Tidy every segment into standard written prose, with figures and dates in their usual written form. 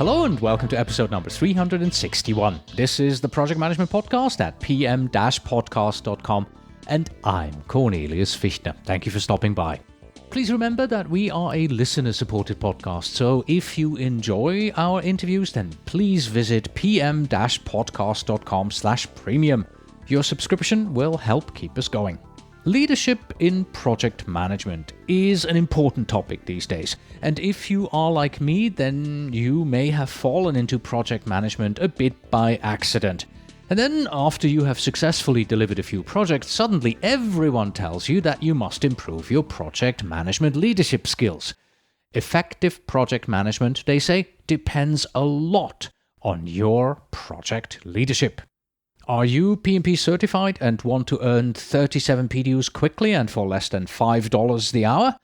Hello and welcome to episode number 361. This is the Project Management Podcast at pm-podcast.com, and I'm Cornelius Fichtner. Thank you for stopping by. Please remember that we are a listener-supported podcast, so if you enjoy our interviews, then please visit pm-podcast.com/premium. Your subscription will help keep us going. Leadership in project management is an important topic these days, and if you are like me, then you may have fallen into project management a bit by accident. And then, after you have successfully delivered a few projects, suddenly everyone tells you that you must improve your project management leadership skills. Effective project management, they say, depends a lot on your project leadership. Are you PMP certified and want to earn 37 PDUs quickly and for less than $5 the hour?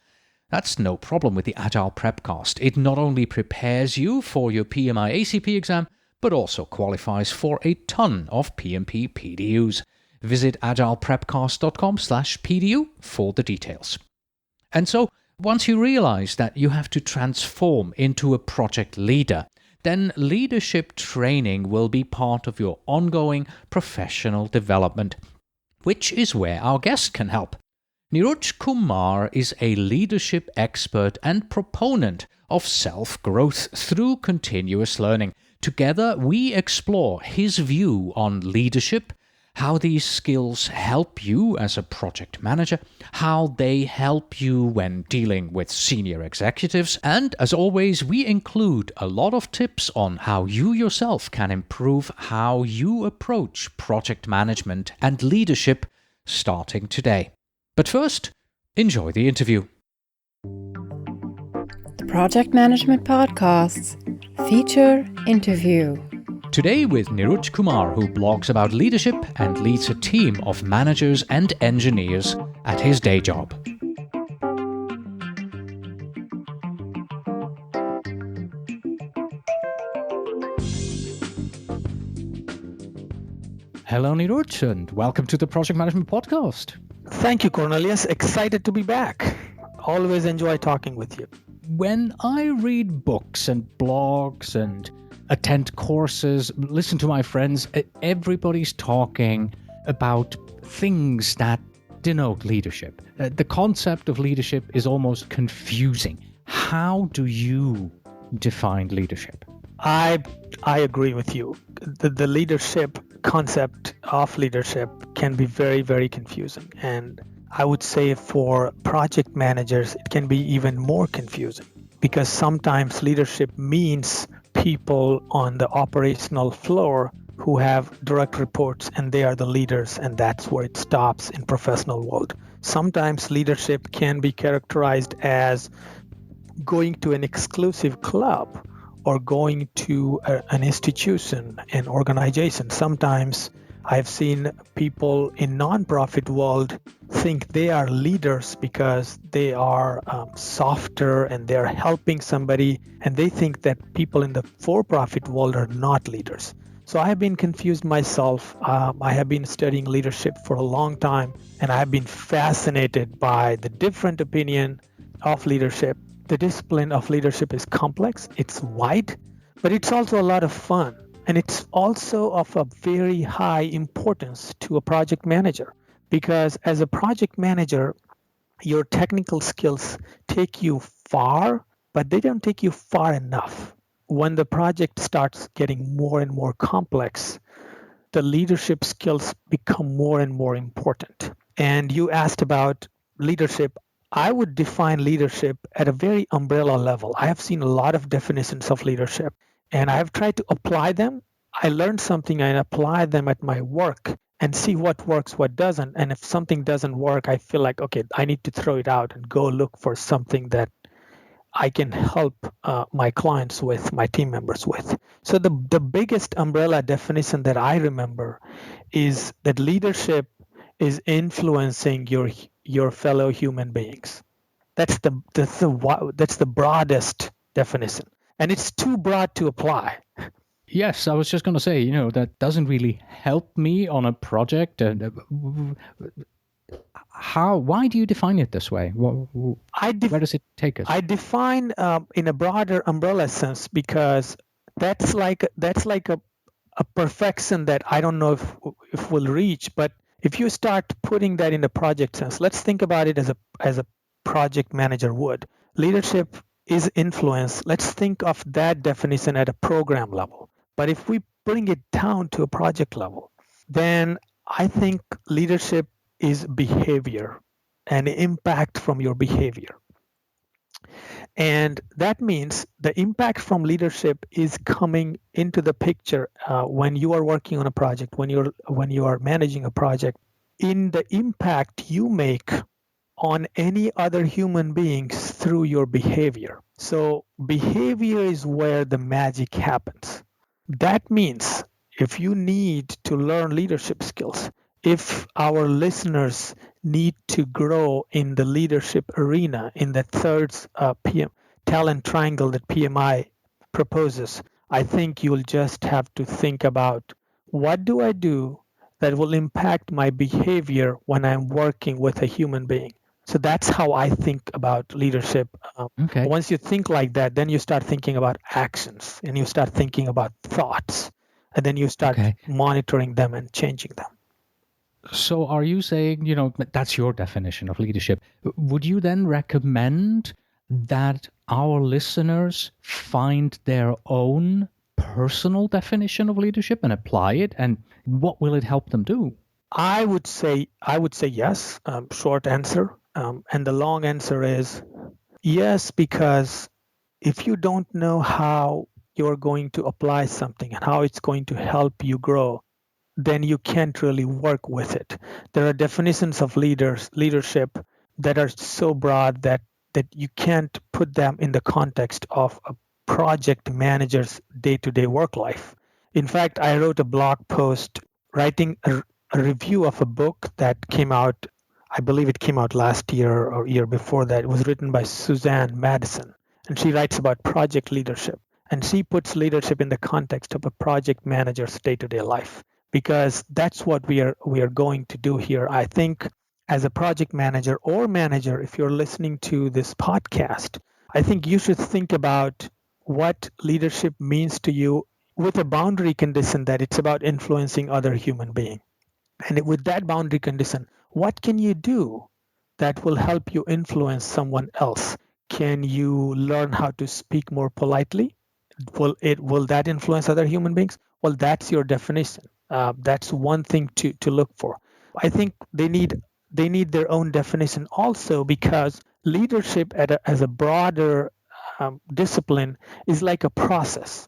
That's no problem with the Agile Prepcast. It not only prepares you for your PMI ACP exam, but also qualifies for a ton of PMP PDUs. Visit agileprepcast.com/PDU for the details. And so, once you realize that you have to transform into a project leader, then leadership training will be part of your ongoing professional development, which is where our guest can help. Neeraj Kumar is a leadership expert and proponent of self-growth through continuous learning. Together, we explore his view on leadership, how these skills help you as a project manager, how they help you when dealing with senior executives, and as always, we include a lot of tips on how you yourself can improve how you approach project management and leadership starting today. But first, enjoy the interview. Project Management Podcasts feature interview. Today with Neeraj Kumar, who blogs about leadership and leads a team of managers and engineers at his day job. Hello Neeraj, and welcome to the Project Management Podcast. Thank you, Cornelius. Excited to be back. Always enjoy talking with you. When I read books and blogs and attend courses, listen to my friends, everybody's talking about things that denote leadership. The concept of leadership is almost confusing. How do you define leadership? I agree with you. The leadership concept of leadership can be very, very confusing. And I would say for project managers, it can be even more confusing because sometimes leadership means people on the operational floor who have direct reports and they are the leaders, and that's where it stops in professional world. Sometimes leadership can be characterized as going to an exclusive club or going to an institution, an organization. Sometimes I've seen people in nonprofit world think they are leaders because they are softer and they're helping somebody, and they think that people in the for-profit world are not leaders. So I have been confused myself. I have been studying leadership for a long time, and I have been fascinated by the different opinion of leadership. The discipline of leadership is complex, it's wide, but it's also a lot of fun. And it's also of a very high importance to a project manager, because as a project manager, your technical skills take you far, but they don't take you far enough. When the project starts getting more and more complex, the leadership skills become more and more important. And you asked about leadership. I would define leadership at a very umbrella level. I have seen a lot of definitions of leadership, and I have tried to apply them. I learned something and apply them at my work and see what works, what doesn't. And if something doesn't work, I feel like, okay, I need to throw it out and go look for something that I can help my clients with, my team members with. So the biggest umbrella definition that I remember is that leadership is influencing your fellow human beings. That's the broadest definition, and it's too broad to apply. Yes, I was just going to say, that doesn't really help me on a project. And why do you define it this way? Where does it take us? I define in a broader umbrella sense because that's like a perfection that I don't know if we'll reach. But if you start putting that in the project sense, let's think about it as a project manager would. Leadership is influence. Let's think of that definition at a program level. But if we bring it down to a project level, then I think leadership is behavior and impact from your behavior. And that means the impact from leadership is coming into the picture when you are working on a project, when you are managing a project, in the impact you make on any other human beings through your behavior. So behavior is where the magic happens. That means if you need to learn leadership skills, if our listeners need to grow in the leadership arena, in the third talent triangle that PMI proposes, I think you'll just have to think about, what do I do that will impact my behavior when I'm working with a human being? So that's how I think about leadership. Okay. Once you think like that, then you start thinking about actions and you start thinking about thoughts, and then you start monitoring them and changing them. So are you saying, that's your definition of leadership. Would you then recommend that our listeners find their own personal definition of leadership and apply it? And what will it help them do? I would say yes. Short answer. And the long answer is yes, because if you don't know how you're going to apply something and how it's going to help you grow, then you can't really work with it. There are definitions of leadership that are so broad that you can't put them in the context of a project manager's day-to-day work life. In fact, I wrote a blog post writing a review of a book that came out, I believe it came out last year or year before that. It was written by Suzanne Madison, and she writes about project leadership. And she puts leadership in the context of a project manager's day-to-day life, because that's what we are going to do here. I think as a project manager or manager, if you're listening to this podcast, I think you should think about what leadership means to you with a boundary condition that it's about influencing other human beings. And with that boundary condition, what can you do that will help you influence someone else? Can you learn how to speak more politely? Will that influence other human beings? Well, that's your definition. That's one thing to look for. I think they need their own definition also, because leadership as a broader discipline is like a process.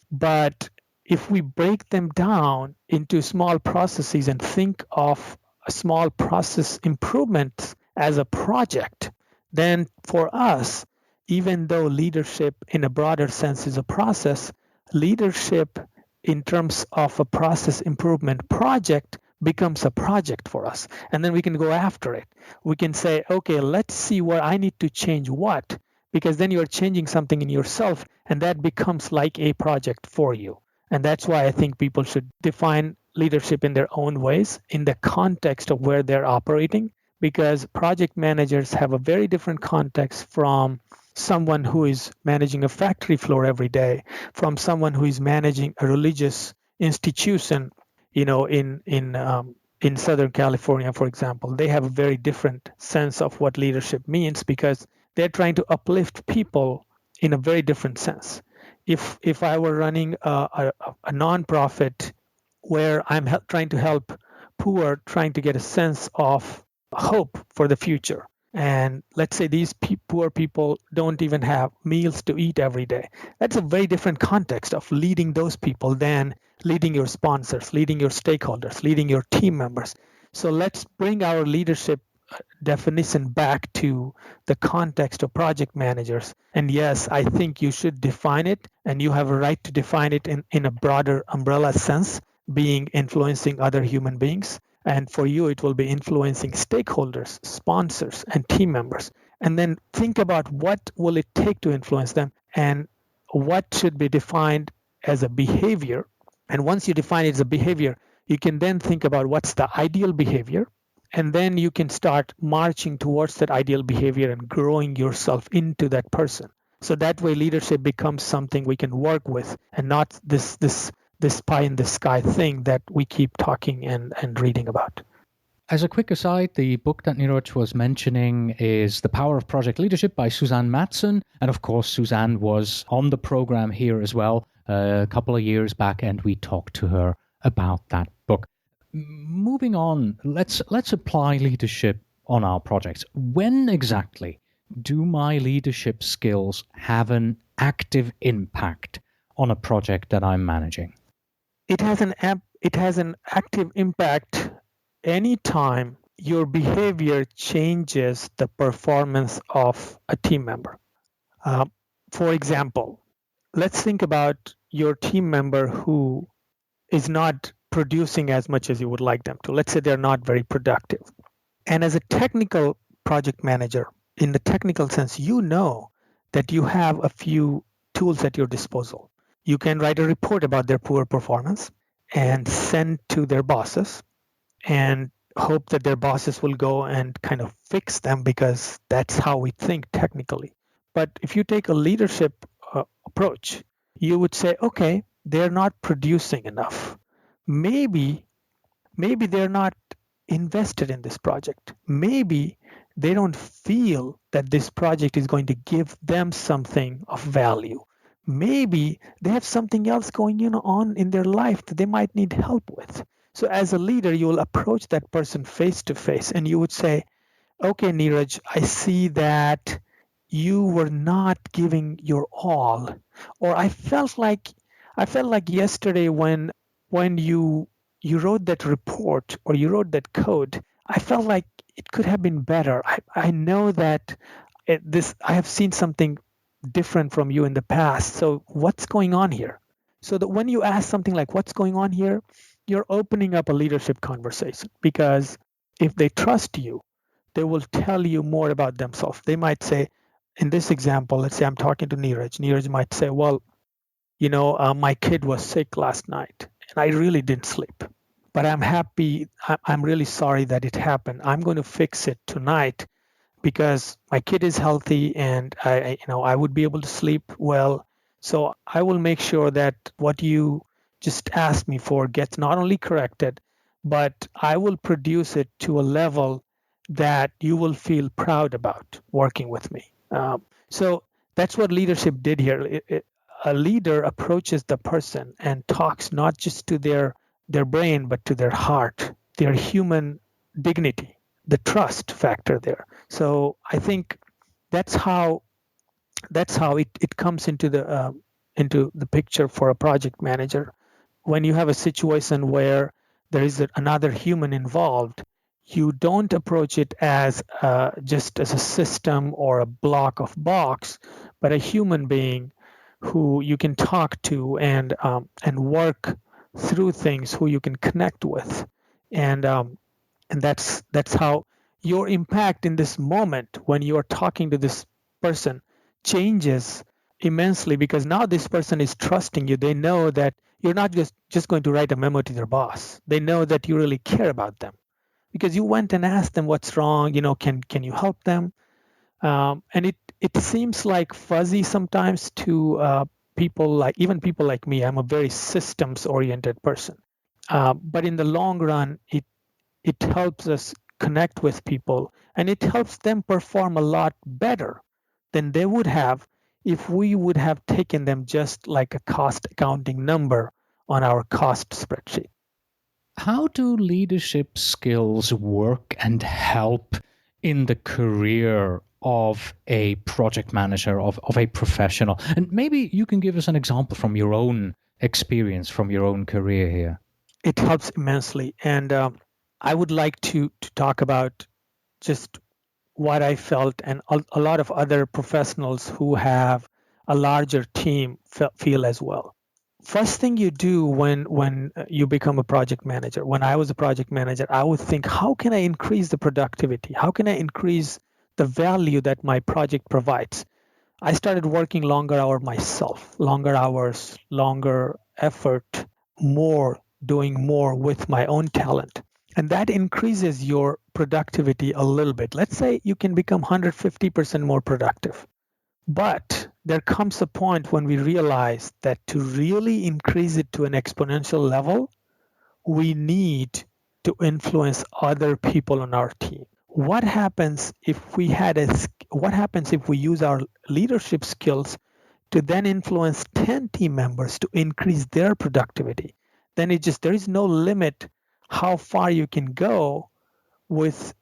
But if we break them down into small processes and think of a small process improvements as a project, then for us, even though leadership in a broader sense is a process, leadership in terms of a process improvement project becomes a project for us. And then we can go after it. We can say, okay, let's see where I need to change what, because then you're changing something in yourself, and that becomes like a project for you. And that's why I think people should define leadership in their own ways in the context of where they're operating, because project managers have a very different context from someone who is managing a factory floor every day, from someone who is managing a religious institution, in Southern California, for example. They have a very different sense of what leadership means, because they're trying to uplift people in a very different sense. If I were running a nonprofit where I'm trying to help poor, trying to get a sense of hope for the future, and let's say these poor people don't even have meals to eat every day, that's a very different context of leading those people than leading your sponsors, leading your stakeholders, leading your team members. So let's bring our leadership definition back to the context of project managers. And yes, I think you should define it, and you have a right to define it in a broader umbrella sense, being influencing other human beings. And for you, it will be influencing stakeholders, sponsors, and team members. And then think about what will it take to influence them, and what should be defined as a behavior. And once you define it as a behavior, you can then think about what's the ideal behavior. And then you can start marching towards that ideal behavior and growing yourself into that person. So that way leadership becomes something we can work with and not this pie in the sky thing that we keep talking and reading about. As a quick aside, the book that Neeraj was mentioning is The Power of Project Leadership by Suzanne Matson. And of course, Suzanne was on the program here as well a couple of years back, and we talked to her about that book. Moving on, let's apply leadership on our projects. When exactly do my leadership skills have an active impact on a project that I'm managing? It has an active impact anytime your behavior changes the performance of a team member. For example, let's think about your team member who is not producing as much as you would like them to. Let's say they're not very productive. And as a technical project manager, in the technical sense, you know that you have a few tools at your disposal. You can write a report about their poor performance and send to their bosses and hope that their bosses will go and kind of fix them because that's how we think technically. But if you take a leadership approach, you would say, okay, they're not producing enough. Maybe they're not invested in this project. Maybe they don't feel that this project is going to give them something of value. Maybe they have something else going on in their life that they might need help with. So as a leader, you will approach that person face to face and you would say, okay, Neeraj, I see that you were not giving your all. Or I felt like yesterday when you wrote that report or you wrote that code, I felt like it could have been better. I know that I have seen something different from you in the past. So what's going on here? So that when you ask something like what's going on here, you're opening up a leadership conversation, because if they trust you, they will tell you more about themselves. They might say, in this example, let's say I'm talking to Neeraj. Neeraj might say, well, my kid was sick last night and I really didn't sleep, but I'm happy. I'm really sorry that it happened. I'm going to fix it tonight because my kid is healthy and I would be able to sleep well. So I will make sure that what you just asked me for gets not only corrected, but I will produce it to a level that you will feel proud about working with me. So that's what leadership did here. A leader approaches the person and talks not just to their brain, but to their heart, their human dignity, the trust factor there. So I think that's how it comes into the picture for a project manager. When you have a situation where there is another human involved, you don't approach it as just as a system or a block of box, but a human being who you can talk to and work through things, who you can connect with, and that's how your impact in this moment when you are talking to this person changes immensely, because now this person is trusting you. They know that you're not just going to write a memo to their boss. They know that you really care about them because you went and asked them what's wrong. Can you help them? And it seems like fuzzy sometimes to people like me. I'm a very systems oriented person, but in the long run, it helps us connect with people, and it helps them perform a lot better than they would have if we would have taken them just like a cost accounting number on our cost spreadsheet. How do leadership skills work and help in the career of a project manager, of a professional? And maybe you can give us an example from your own experience, from your own career here. It helps immensely. And I would like to talk about just what I felt, and a lot of other professionals who have a larger team feel as well. First thing you do when you become a project manager, when I was a project manager, I would think, how can I increase the productivity? How can I increase the value that my project provides? I started working longer hours myself, longer hours, longer effort, doing more with my own talent. And that increases your productivity a little bit. Let's say you can become 150% more productive. But there comes a point when we realize that to really increase it to an exponential level, we need to influence other people on our team. What happens if we use our leadership skills to then influence 10 team members to increase their productivity? Then there is no limit how far you can go with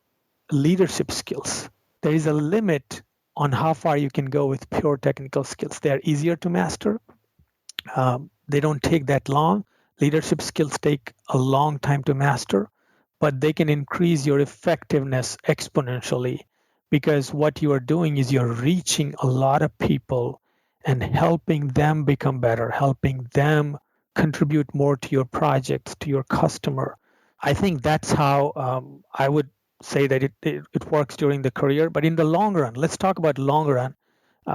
leadership skills. There is a limit on how far you can go with pure technical skills. They are easier to master. They don't take that long. Leadership skills take a long time to master, but they can increase your effectiveness exponentially, because what you are doing is you're reaching a lot of people and helping them become better, helping them contribute more to your projects, to your customer. I think that's how I would say that it works during the career. But in the long run, let's talk about long run.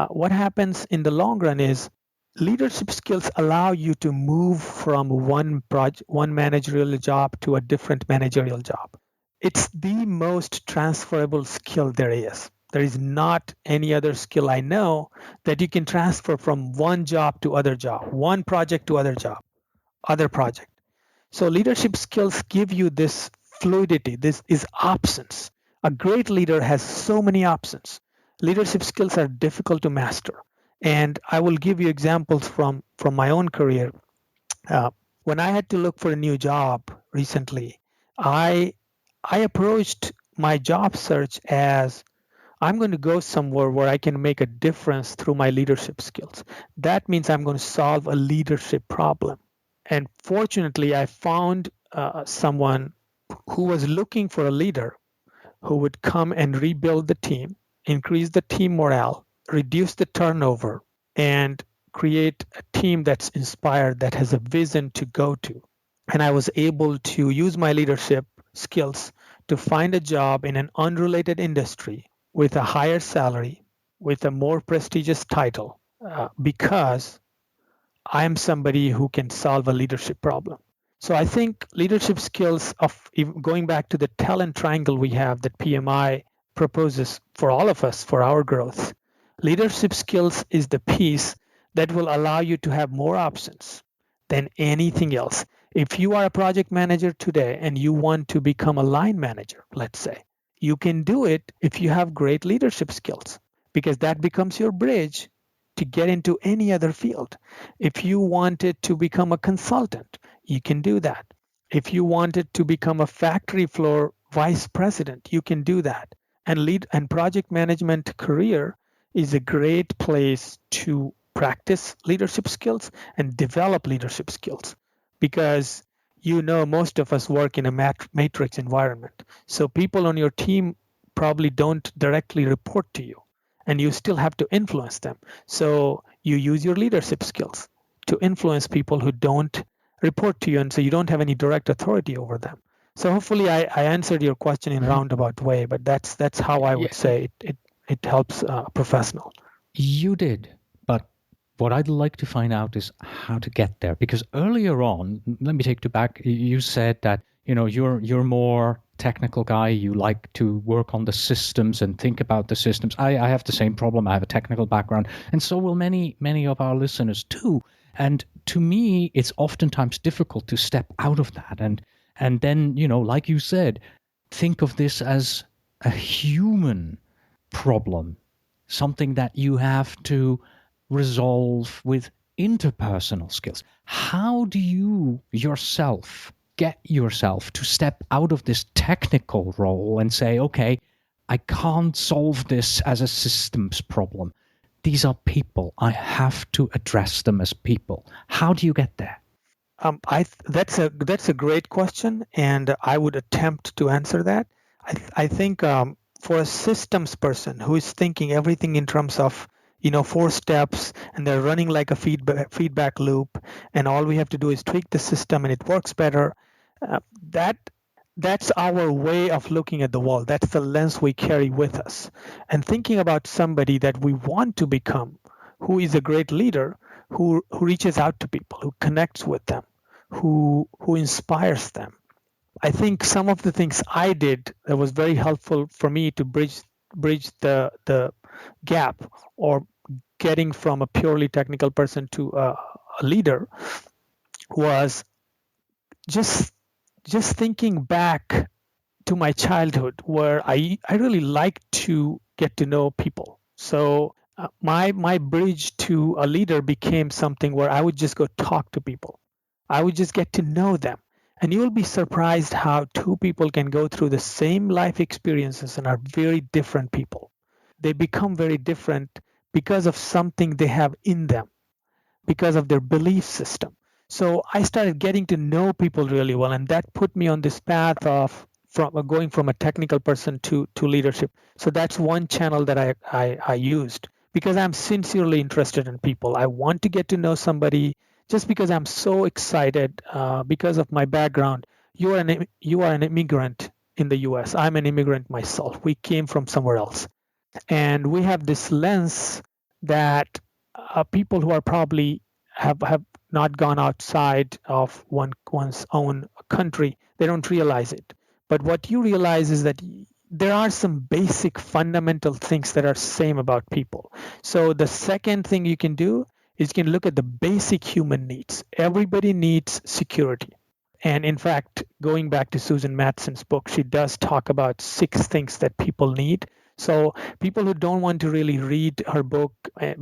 What happens in the long run is leadership skills allow you to move from one managerial job to a different managerial job. It's the most transferable skill there is. There is not any other skill I know that you can transfer from one job to other job, one project to other job, other project. So leadership skills give you this fluidity. This is options. A great leader has so many options. Leadership skills are difficult to master. And I will give you examples from my own career. When I had to look for a new job recently, I approached my job search as I'm going to go somewhere where I can make a difference through my leadership skills. That means I'm going to solve a leadership problem. And fortunately, I found someone who was looking for a leader who would come and rebuild the team, increase the team morale, reduce the turnover, and create a team that's inspired, that has a vision to go to. And I was able to use my leadership skills to find a job in an unrelated industry with a higher salary, with a more prestigious title, because I am somebody who can solve a leadership problem. So I think leadership skills, going back to the talent triangle we have that PMI proposes for all of us for our growth, leadership skills is the piece that will allow you to have more options than anything else. If you are a project manager today and you want to become a line manager, let's say, you can do it if you have great leadership skills, because that becomes your bridge to get into any other field. If you wanted to become a consultant, you can do that. If you wanted to become a factory floor vice president, you can do that. And project management career is a great place to practice leadership skills and develop leadership skills, because most of us work in a matrix environment. So people on your team probably don't directly report to you, and you still have to influence them. So you use your leadership skills to influence people who don't report to you, and so you don't have any direct authority over them. So hopefully I answered your question in a roundabout way, but that's how I would say it helps a professional. You did, but what I'd like to find out is how to get there. Because earlier on, let me take you back. You said that you're more technical guy. You like to work on the systems and think about the systems. I have the same problem. I have a technical background, and so will many of our listeners too. And to me, it's oftentimes difficult to step out of that and then like you said, think of this as a human problem, something that you have to resolve with interpersonal skills. How do you yourself get yourself to step out of this technical role and say, okay, I can't solve this as a systems problem. These are people. I have to address them as people. How do you get there? That's a great question, and I would attempt to answer that. I think for a systems person who is thinking everything in terms of 4 steps, and they're running like a feedback loop, and all we have to do is tweak the system and it works better. That's our way of looking at the world. That's the lens we carry with us. And thinking about somebody that we want to become, who is a great leader, who reaches out to people, who connects with them, who inspires them. I think some of the things I did that was very helpful for me to bridge the gap or getting from a purely technical person to a leader was just thinking back to my childhood, where I really like to get to know people. So my bridge to a leader became something where I would just go talk to people. I would just get to know them. And you'll be surprised how two people can go through the same life experiences and are very different people. They become very different because of something they have in them, because of their belief system. So I started getting to know people really well, and that put me on this path of going from a technical person to leadership. So that's one channel that I used, because I'm sincerely interested in people. I want to get to know somebody just because I'm so excited because of my background. You are an immigrant in the U.S. I'm an immigrant myself. We came from somewhere else, and we have this lens that people who are probably have not gone outside of one's own country, they don't realize it. But what you realize is that there are some basic fundamental things that are same about people. So the second thing you can do is you can look at the basic human needs. Everybody needs security. And in fact, going back to Susan Matson's book, she does talk about 6 things that people need. So people who don't want to really read her book,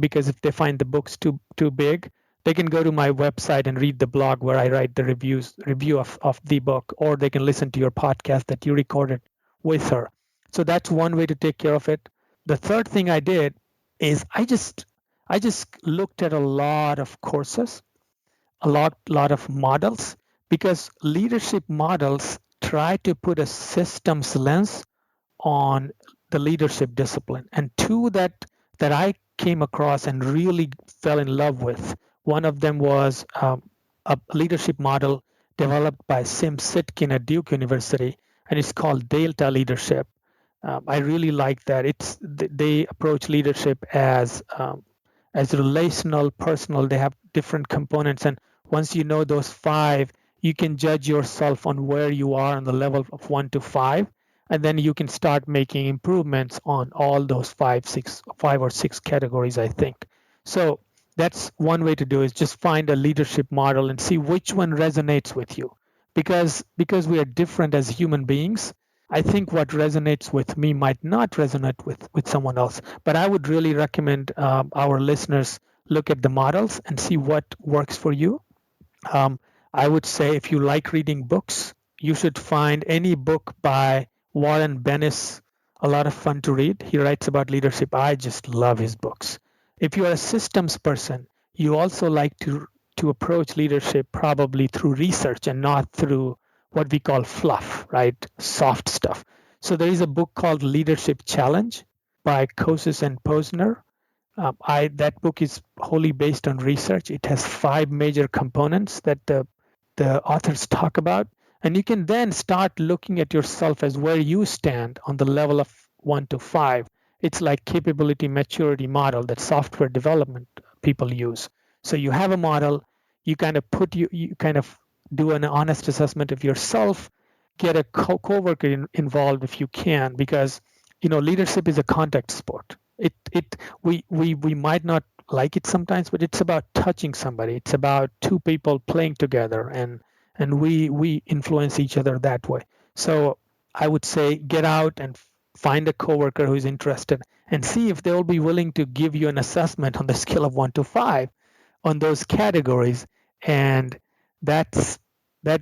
because if they find the books too big, they can go to my website and read the blog where I write the review of the book, or they can listen to your podcast that you recorded with her. So that's one way to take care of it. The third thing I did is I just looked at a lot of courses, a lot of models, because leadership models try to put a systems lens on the leadership discipline. And 2 that I came across and really fell in love with, one of them was a leadership model developed by Sim Sitkin at Duke University, and it's called Delta Leadership. I really like that. They approach leadership as relational, personal. They have different components, and once you know those 5, you can judge yourself on where you are on the level of 1 to 5, and then you can start making improvements on all those 5 or 6 categories, I think. So that's one way to do it, is just find a leadership model and see which one resonates with you. Because we are different as human beings, I think what resonates with me might not resonate with someone else. But I would really recommend our listeners look at the models and see what works for you. I would say if you like reading books, you should find any book by Warren Bennis a lot of fun to read. He writes about leadership. I just love his books. If you are a systems person, you also like to approach leadership probably through research and not through what we call fluff, right? Soft stuff. So there is a book called Leadership Challenge by Kosis and Posner. That book is wholly based on research. It has 5 major components that the authors talk about. And you can then start looking at yourself as where you stand on the level of 1 to 5. It's like capability maturity model that software development people use. So you have a model, you kind of do an honest assessment of yourself, get a coworker involved if you can, because leadership is a contact sport. We might not like it sometimes, but it's about touching somebody. It's about 2 people playing together, and we influence each other that way. So I would say get out and find a coworker who's interested and see if they'll be willing to give you an assessment on the scale of 1 to 5 on those categories, and that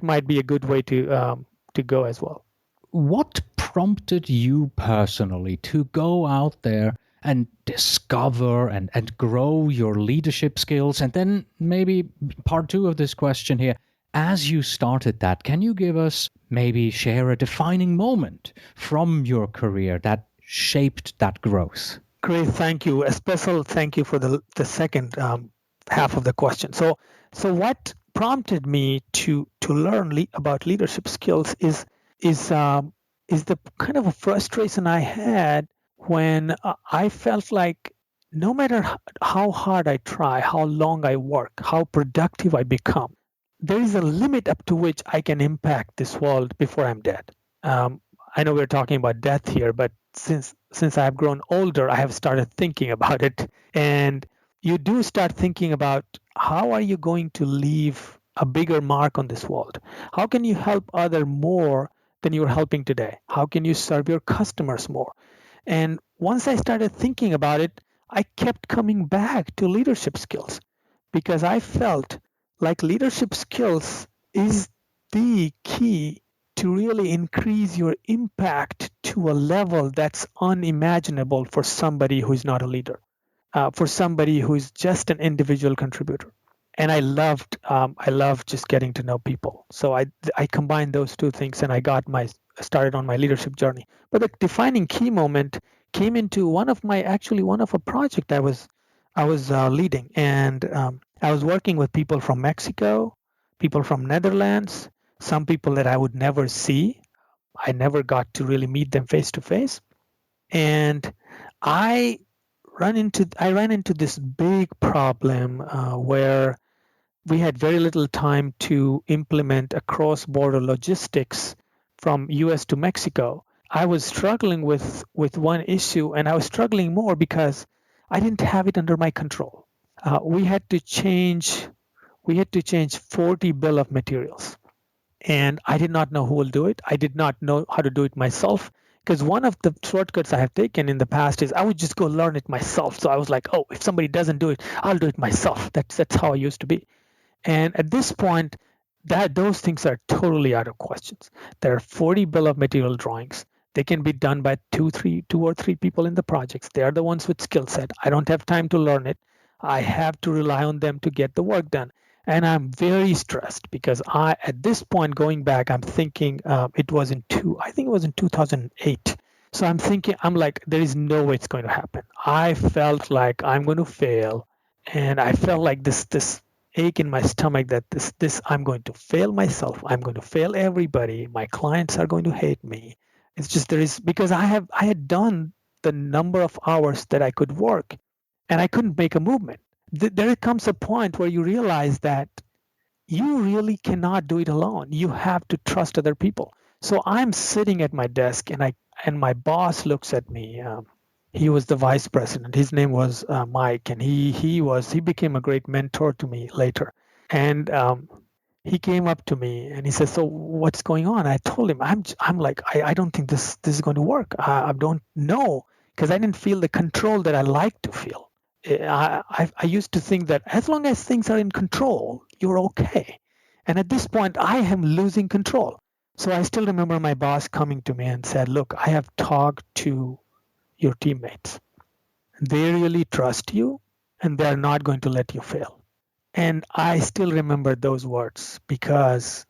might be a good way to go as well. What prompted you personally to go out there and discover and grow your leadership skills? And then maybe part 2 of this question here, as you started that, can you share a defining moment from your career that shaped that growth? Great, thank you. A special thank you for the second half of the question. So what prompted me to learn about leadership skills is the kind of a frustration I had when I felt like no matter how hard I try, how long I work, how productive I become, there is a limit up to which I can impact this world before I'm dead. I know we're talking about death here, but since I've grown older, I have started thinking about it. And you do start thinking about how are you going to leave a bigger mark on this world? How can you help other more than you're helping today? How can you serve your customers more? And once I started thinking about it, I kept coming back to leadership skills because I felt like leadership skills is the key to really increase your impact to a level that's unimaginable for somebody who's not a leader, for somebody who's just an individual contributor. And I loved just getting to know people. So I combined those two things, and I started on my leadership journey. But the defining key moment came into one of a project I was leading, and I was working with people from Mexico, people from Netherlands, some people that I would never see. I never got to really meet them face to face, and I I ran into this big problem where we had very little time to implement a cross-border logistics from US to Mexico. I was struggling with one issue, and I was struggling more because I didn't have it under my control. We had to change 40 bill of materials, and I did not know who will do it. I did not know how to do it myself, because one of the shortcuts I have taken in the past is I would just go learn it myself. So I was like, oh, if somebody doesn't do it, I'll do it myself. That's how I used to be. And at this point, those things are totally out of questions. There are 40 bill of material drawings. They can be done by two or three people in the projects. They are the ones with skill set. I don't have time to learn it. I have to rely on them to get the work done. And I'm very stressed because at this point, going back, I'm thinking I think it was in 2008. So I'm like, there is no way it's going to happen. I felt like I'm going to fail. And I felt like this ache in my stomach that this I'm going to fail myself. I'm going to fail everybody. My clients are going to hate me. It's just because I had done the number of hours that I could work, and I couldn't make a movement. There comes a point where you realize that you really cannot do it alone. You have to trust other people. So I'm sitting at my desk, and my boss looks at me. He was the vice president. His name was Mike, and he became a great mentor to me later. And he came up to me and he said, "So what's going on?" I told him, I'm like, I don't think this is going to work. I don't know, because I didn't feel the control that I like to feel. I used to think that as long as things are in control, you're okay. And at this point, I am losing control. So I still remember my boss coming to me and said, "Look, I have talked to your teammates. They really trust you, and they're not going to let you fail." And I still remember those words because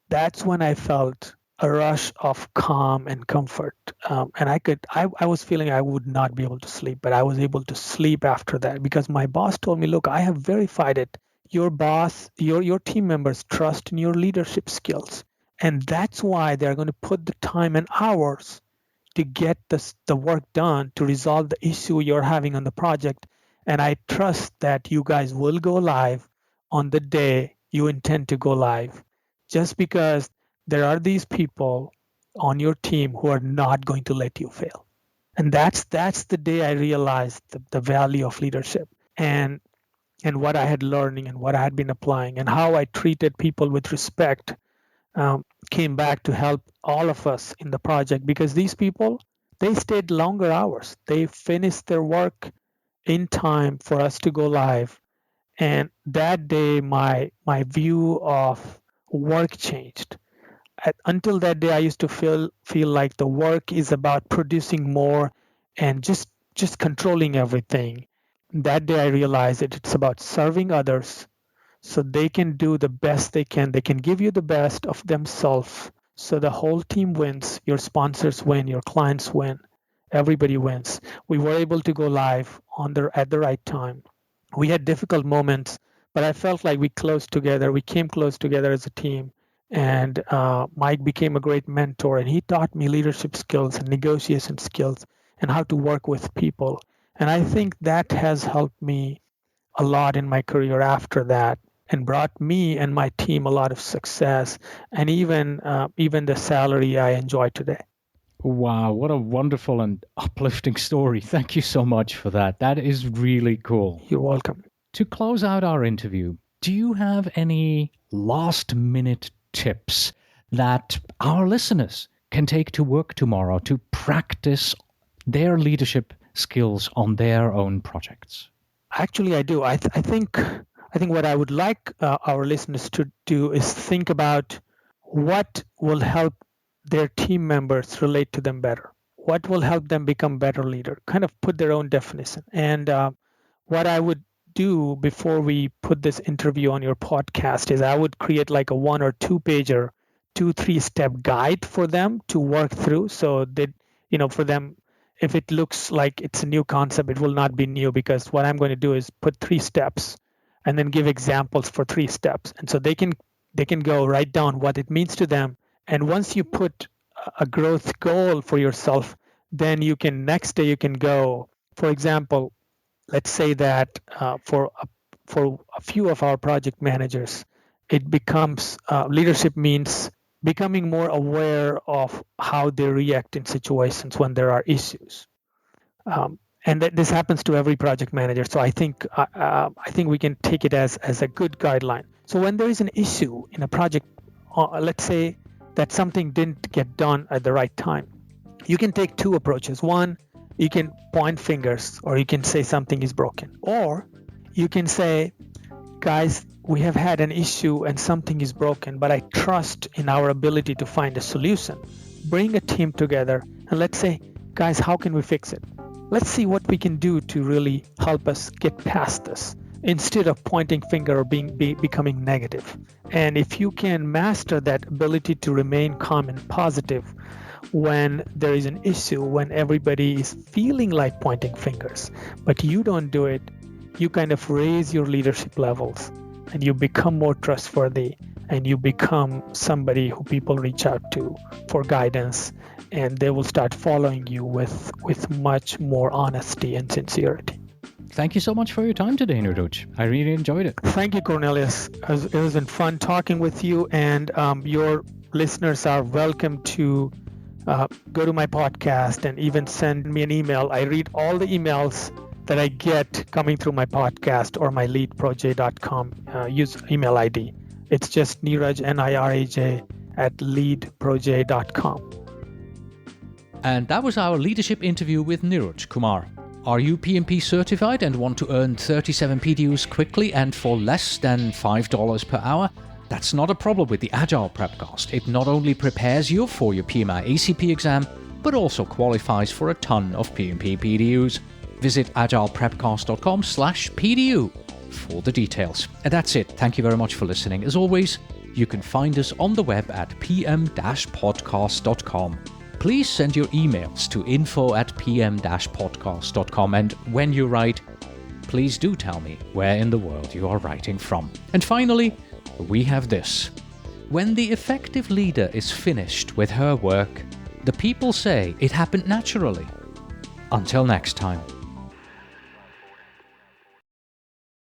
that's when I felt a rush of calm and comfort. And I was feeling I would not be able to sleep, but I was able to sleep after that because my boss told me, "Look, I have verified it. Your boss, your team members trust in your leadership skills. And that's why they're going to put the time and hours to get the work done to resolve the issue you're having on the project. And I trust that you guys will go live on the day you intend to go live, just because there are these people on your team who are not going to let you fail." And that's the day I realized the value of leadership and what I had learning and what I had been applying and how I treated people with respect came back to help all of us in the project, because these people, they stayed longer hours. They finished their work in time for us to go live. And that day, my view of work changed. Until that day, I used to feel like the work is about producing more and just controlling everything. That day, I realized that it's about serving others so they can do the best they can. They can give you the best of themselves, so the whole team wins. Your sponsors win, your clients win, everybody wins. We were able to go live at the right time. We had difficult moments, but I felt like we came close together as a team. And Mike became a great mentor, and he taught me leadership skills and negotiation skills and how to work with people. And I think that has helped me a lot in my career after that, and brought me and my team a lot of success, and even the salary I enjoy today. Wow, what a wonderful and uplifting story. Thank you so much for that. That is really cool. You're welcome. to close out our interview, do you have any last-minute tips that our listeners can take to work tomorrow to practice their leadership skills on their own projects? Actually, I do. I think what I would like our listeners to do is think about what will help their team members relate to them better. What will help them become better leader? Kind of put their own definition. And what I would do before we put this interview on your podcast is I would create like a 1 or 2 pager, 2-3 step guide for them to work through, so that for them, if it looks like it's a new concept, it will not be new, because what I'm going to do is put 3 steps and then give examples for 3 steps, and so they can go write down what it means to them. And once you put a growth goal for yourself, then next day you can go. For example, let's say that for a few of our project managers, it becomes leadership means becoming more aware of how they react in situations when there are issues, and that this happens to every project manager. So I think we can take it as a good guideline. So when there is an issue in a project, let's say that something didn't get done at the right time, you can take 2 approaches. One, you can point fingers, or you can say something is broken, or you can say, guys, we have had an issue and something is broken, but I trust in our ability to find a solution. Bring a team together and let's say, guys, how can we fix it? Let's see what we can do to really help us get past this, instead of pointing finger or becoming negative. And if you can master that ability to remain calm and positive when there is an issue, when everybody is feeling like pointing fingers, but you don't do it, you kind of raise your leadership levels and you become more trustworthy, and you become somebody who people reach out to for guidance, and they will start following you with much more honesty and sincerity. Thank you so much for your time today, Niruj. I really enjoyed it. Thank you, Cornelius. It was fun talking with you, and your listeners are welcome to go to my podcast and even send me an email. I read all the emails that I get coming through my podcast or my leadproj.com use email ID. It's just Niraj, Niraj, at leadproj.com. And that was our leadership interview with Niruj Kumar. Are you PMP certified and want to earn 37 PDUs quickly and for less than $5 per hour? That's not a problem with the Agile Prepcast. It not only prepares you for your PMI ACP exam, but also qualifies for a ton of PMP PDUs. Visit agileprepcast.com/PDU for the details. And that's it. Thank you very much for listening. As always, you can find us on the web at pm-podcast.com. Please send your emails to info@pm-podcast.com, and when you write, please do tell me where in the world you are writing from. And finally, we have this. When the effective leader is finished with her work, the people say it happened naturally. Until next time.